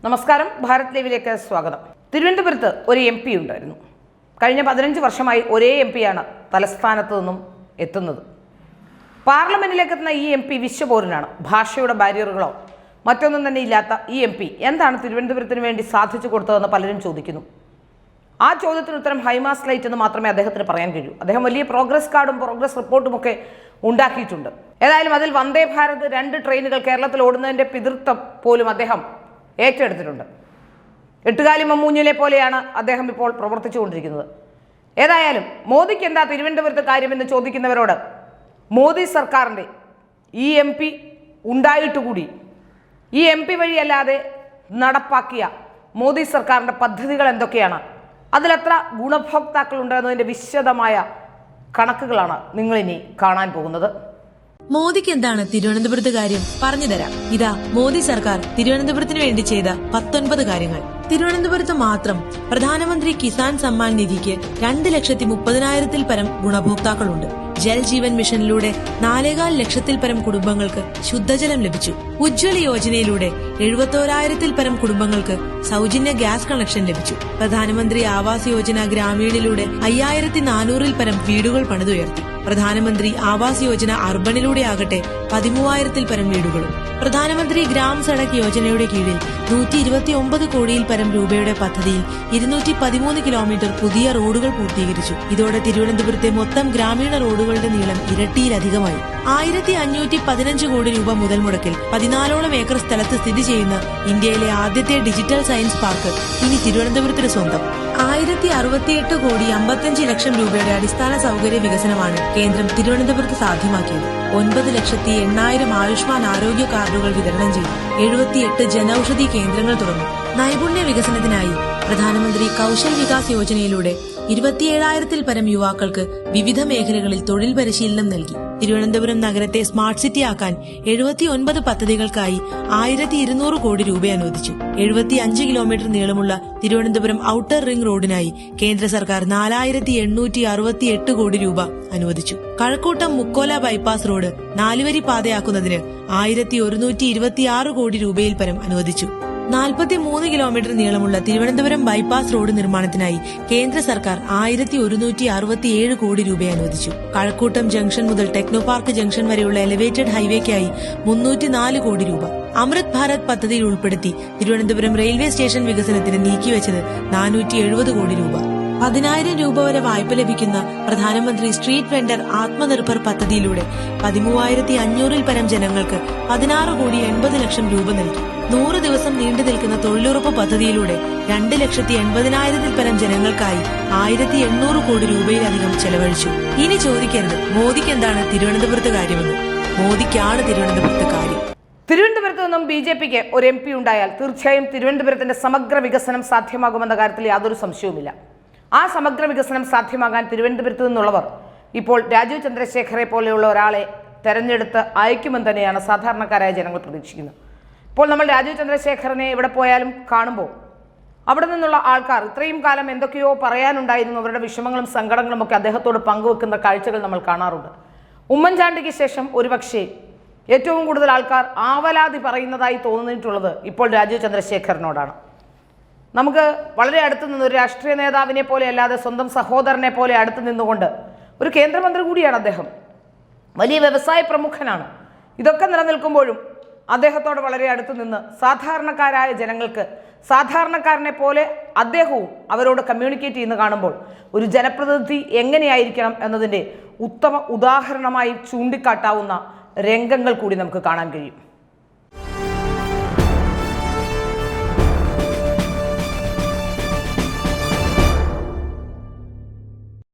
നമസ്കാരം, ഭാരത് ലൈവിലേക്ക് സ്വാഗതം. തിരുവനന്തപുരത്ത് ഒരു MP ഉണ്ടായിരുന്നു. കഴിഞ്ഞ 15 വർഷമായി ഒരേ MP-യാണ് തലസ്ഥാനത്ത് നിന്നും എത്തുന്നത്. പാർലമെന്റിലേക്ക് എത്തുന്ന ഈ MP വിശ്വപൗരനാണ്. ഭാഷയുടെ ബാരിയറുകളോ മറ്റൊന്നും തന്നെ ഇല്ലാത്ത ഈ MP എന്താണ് തിരുവനന്തപുരത്തിന് വേണ്ടി സാധിച്ചു കൊടുത്തതെന്ന് പലരും ചോദിക്കുന്നു. ആ ചോദ്യത്തിന് ഉത്തരം ഹൈമാസ് ലൈറ്റ് എന്ന് മാത്രമേ അദ്ദേഹത്തിന് പറയാൻ കഴിയൂ. അദ്ദേഹം വലിയ പ്രോഗ്രസ് കാർഡും പ്രോഗ്രസ് റിപ്പോർട്ടും ഒക്കെ ഉണ്ടാക്കിയിട്ടുണ്ട്. ഏതായാലും അതിൽ വന്ദേ ഭാരത് 2 ട്രെയിനുകൾ കേരളത്തിൽ ഓടുന്നതിൻ്റെ പിതൃത്വം പോലും അദ്ദേഹം ഏറ്റെടുത്തിട്ടുണ്ട്. എട്ടുകാലി മമ്മൂഞ്ഞിലെ പോലെയാണ് അദ്ദേഹം ഇപ്പോൾ പ്രവർത്തിച്ചുകൊണ്ടിരിക്കുന്നത്. ഏതായാലും മോദിക്ക് എന്താ തിരുവനന്തപുരത്ത് കാര്യമെന്ന് ചോദിക്കുന്നവരോട് മോദി സർക്കാരിൻ്റെ ഈ MP ഉണ്ടായിട്ടുകൂടി ഈ MP വഴിയല്ലാതെ നടപ്പാക്കിയ മോദി സർക്കാരിൻ്റെ പദ്ധതികൾ എന്തൊക്കെയാണ്, അതിലെത്ര ഗുണഭോക്താക്കളുണ്ട് എന്നതിൻ്റെ വിശദമായ കണക്കുകളാണ് നിങ്ങളിനി കാണാൻ പോകുന്നത്. മോദിക്ക് എന്താണ് തിരുവനന്തപുരത്ത് കാര്യം പറഞ്ഞു തരാം. ഇതാ മോദി സർക്കാർ തിരുവനന്തപുരത്തിന് വേണ്ടി ചെയ്ത 19 കാര്യങ്ങൾ. തിരുവനന്തപുരത്ത് മാത്രം പ്രധാനമന്ത്രി കിസാൻ സമ്മാൻ നിധിക്ക് 2,30,000-ൽ പരം ഗുണഭോക്താക്കളുണ്ട്. ജൽ ജീവൻ മിഷനിലൂടെ 4.25 ലക്ഷത്തിൽ പരം കുടുംബങ്ങൾക്ക് ശുദ്ധജലം ലഭിച്ചു. ഉജ്ജ്വല യോജനയിലൂടെ 71,000-ൽ പരം കുടുംബങ്ങൾക്ക് സൗജന്യ ഗ്യാസ് കണക്ഷൻ ലഭിച്ചു. പ്രധാനമന്ത്രി ആവാസ് യോജന ഗ്രാമീണിലൂടെ 5,400-ൽ പരം വീടുകൾ പണിതുയർത്തി. പ്രധാനമന്ത്രി ആവാസ് യോജന അർബനിലൂടെ ആകട്ടെ 13,000-ൽ പരം വീടുകളും. പ്രധാനമന്ത്രി ഗ്രാം സഡക് യോജനയുടെ കീഴിൽ 129 കോടിയിൽ പരം രൂപയുടെ പദ്ധതിയിൽ 213 കിലോമീറ്റർ പുതിയ റോഡുകൾ പൂർത്തീകരിച്ചു. ഇതോടെ തിരുവനന്തപുരത്തെ മൊത്തം ഗ്രാമീണ റോഡുകളുടെ നീളം ഇരട്ടിയിലധികമായി. 1,515 കോടി രൂപ മുതൽ മുടക്കിൽ 14ഓളം ഏക്കർ സ്ഥലത്ത് സ്ഥിതി ചെയ്യുന്ന ഇന്ത്യയിലെ ആദ്യത്തെ ഡിജിറ്റൽ സയൻസ് പാർക്ക് ഇനി തിരുവനന്തപുരത്തിന് സ്വന്തം. 1,068 കോടി 55 ലക്ഷം രൂപയുടെ അടിസ്ഥാന സൗകര്യ വികസനമാണ് കേന്ദ്രം തിരുവനന്തപുരത്ത് സാധ്യമാക്കിയത്. 9,80,000 ആയുഷ്മാൻ ആരോഗ്യ കാർഡുകൾ വിതരണം ചെയ്തു. 78 ജനൌഷധി കേന്ദ്രങ്ങൾ തുറന്നു. നൈപുണ്യ വികസനത്തിനായി പ്രധാനമന്ത്രി കൌശൽ വികാസ് യോജനയിലൂടെ 27,000-ൽ പരം യുവാക്കൾക്ക് വിവിധ മേഖലകളിൽ തൊഴിൽ പരിശീലനം നൽകി. തിരുവനന്തപുരം നഗരത്തെ സ്മാർട്ട് സിറ്റി ആക്കാൻ 79 പദ്ധതികൾക്കായി 1,200 കോടി രൂപ അനുവദിച്ചു. 75 കിലോമീറ്റർ നീളമുള്ള തിരുവനന്തപുരം ഔട്ടർ റിംഗ് റോഡിനായി കേന്ദ്ര സർക്കാർ 4,868 കോടി രൂപ അനുവദിച്ചു. കഴക്കൂട്ടം മുക്കോല ബൈപ്പാസ് റോഡ് 4-വരി പാതയാക്കുന്നതിന് 1,126 കോടി രൂപയിൽ പരം അനുവദിച്ചു. 43 കിലോമീറ്റർ നീളമുള്ള തിരുവനന്തപുരം ബൈപ്പാസ് റോഡ് നിർമ്മാണത്തിനായി കേന്ദ്ര സർക്കാർ 1,167 കോടി രൂപ അനുവദിച്ചു. കഴക്കൂട്ടം ജംഗ്ഷൻ മുതൽ ടെക്നോ പാർക്ക് ജംഗ്ഷൻ വരെയുള്ള എലിവേറ്റഡ് ഹൈവേക്കായി 304 കോടി രൂപ. അമൃത് ഭാരത് പദ്ധതിയിൽ ഉൾപ്പെടുത്തി തിരുവനന്തപുരം റെയിൽവേ സ്റ്റേഷൻ വികസനത്തിന് നീക്കിവെച്ചത് 470 കോടി രൂപ. 10,000 രൂപ വരെ വായ്പ ലഭിക്കുന്ന പ്രധാനമന്ത്രി സ്ട്രീറ്റ് വെണ്ടർ ആത്മനിർഭർ പദ്ധതിയിലൂടെ 13,500-ൽ പരം ജനങ്ങൾക്ക് 16 കോടി 80 ലക്ഷം രൂപ നൽകി. 100 ദിവസം നീണ്ടു നിൽക്കുന്ന തൊഴിലുറപ്പ് പദ്ധതിയിലൂടെ 2,80,000-ൽ പരം ജനങ്ങൾക്കായി 1,800 കോടി രൂപയിലധികം ചെലവഴിച്ചു. ഇനി ചോദിക്കരുത് മോദിക്ക് എന്താണ് തിരുവനന്തപുരത്ത് കാര്യമെന്ന്. മോദിക്കാണ് തിരുവനന്തപുരത്ത് കാര്യം. തിരുവനന്തപുരത്ത് നിന്നും BJPക്ക് ഒരു MP ഉണ്ടായാൽ തീർച്ചയായും തിരുവനന്തപുരത്തിന്റെ സമഗ്ര വികസനം സാധ്യമാകുമെന്ന കാര്യത്തിൽ യാതൊരു സംശയവുമില്ല. ആ സമഗ്ര വികസനം സാധ്യമാകാൻ തിരുവനന്തപുരത്ത് നിന്നുള്ളവർ ഇപ്പോൾ രാജീവ് ചന്ദ്രശേഖരെ പോലെയുള്ള ഒരാളെ തെരഞ്ഞെടുത്ത് അയക്കുമെന്ന് തന്നെയാണ് സാധാരണക്കാരായ ജനങ്ങൾ പ്രതീക്ഷിക്കുന്നത്. ഇപ്പോൾ നമ്മൾ രാജീവ് ചന്ദ്രശേഖരനെ എവിടെ പോയാലും കാണുമ്പോൾ അവിടെ നിന്നുള്ള ആൾക്കാർ ഇത്രയും കാലം എന്തൊക്കെയോ പറയാനുണ്ടായിരുന്നു, അവരുടെ വിഷമങ്ങളും സങ്കടങ്ങളും ഒക്കെ അദ്ദേഹത്തോട് പങ്കുവെക്കുന്ന കാഴ്ചകൾ നമ്മൾ കാണാറുണ്ട്. ഉമ്മൻചാണ്ടിക്ക് ശേഷം ഒരുപക്ഷേ ഏറ്റവും കൂടുതൽ ആൾക്കാർ ആവലാതി പറയുന്നതായി തോന്നിയിട്ടുള്ളത് ഇപ്പോൾ രാജീവ് ചന്ദ്രശേഖരനോടാണ്. നമുക്ക് വളരെ അടുത്ത് നിന്ന് ഒരു രാഷ്ട്രീയ നേതാവിനെ പോലെ അല്ലാതെ സ്വന്തം സഹോദരനെ പോലെ അടുത്ത് നിന്നുകൊണ്ട്, ഒരു കേന്ദ്രമന്ത്രി കൂടിയാണ് അദ്ദേഹം, വലിയ വ്യവസായ പ്രമുഖനാണ്. ഇതൊക്കെ നിലനിൽക്കുമ്പോഴും അദ്ദേഹത്തോട് വളരെ അടുത്ത് നിന്ന് സാധാരണക്കാരായ ജനങ്ങൾക്ക് സാധാരണക്കാരനെ പോലെ അദ്ദേഹവും അവരോട് കമ്മ്യൂണിക്കേറ്റ് ചെയ്യുന്ന കാണുമ്പോൾ ഒരു ജനപ്രതിനിധി എങ്ങനെയായിരിക്കണം എന്നതിൻ്റെ ഉത്തമ ഉദാഹരണമായി ചൂണ്ടിക്കാട്ടാവുന്ന രംഗങ്ങൾ കൂടി നമുക്ക് കാണാൻ കഴിയും.